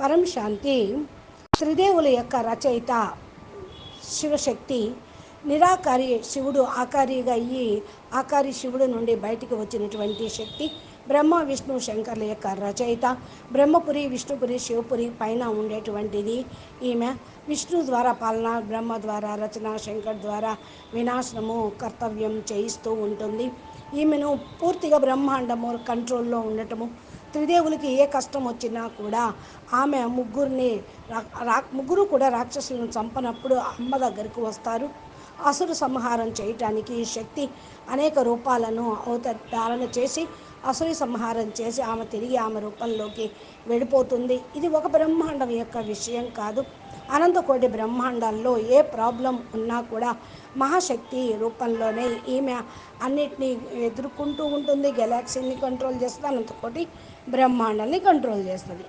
పరం శాంతి. త్రిదేవుల యొక్క రచయిత శివశక్తి, నిరాకారి శివుడు ఆకారిగా అయ్యి ఆకారి శివుడు నుండి బయటికి వచ్చినటువంటి శక్తి, బ్రహ్మ విష్ణు శంకర్ల యొక్క రచయిత. బ్రహ్మపురి, విష్ణుపురి, శివపురి పైన ఉండేటువంటిది ఈమె. విష్ణు ద్వారా పాలన, బ్రహ్మ ద్వారా రచన, శంకర్ ద్వారా వినాశనము కర్తవ్యం చేయిస్తూ ఉంటుంది. ఈమెను పూర్తిగా బ్రహ్మాండము కంట్రోల్లో ఉండటము. త్రిదేవులకి ఏ కష్టం వచ్చినా కూడా ఆమె ముగ్గురు కూడా రాక్షసులను చంపనప్పుడు అమ్మ దగ్గరకు వస్తారు. అసురు సంహారం చేయటానికి ఈ శక్తి అనేక రూపాలను ధారణ చేసి అసురు సంహారం చేసి ఆమె తిరిగి ఆమె రూపంలోకి వెళ్ళిపోతుంది. ఇది ఒక బ్రహ్మాండం యొక్క విషయం కాదు. అనంతకోటి బ్రహ్మాండాల్లో ఏ ప్రాబ్లం ఉన్నా కూడా మహాశక్తి రూపంలోనే ఈమె అన్నిటినీ ఎదుర్కొంటూ ఉంటుంది. గెలాక్సీని కంట్రోల్ చేస్తుంది, అనంతకోటి బ్రహ్మాండాన్ని కంట్రోల్ చేస్తుంది.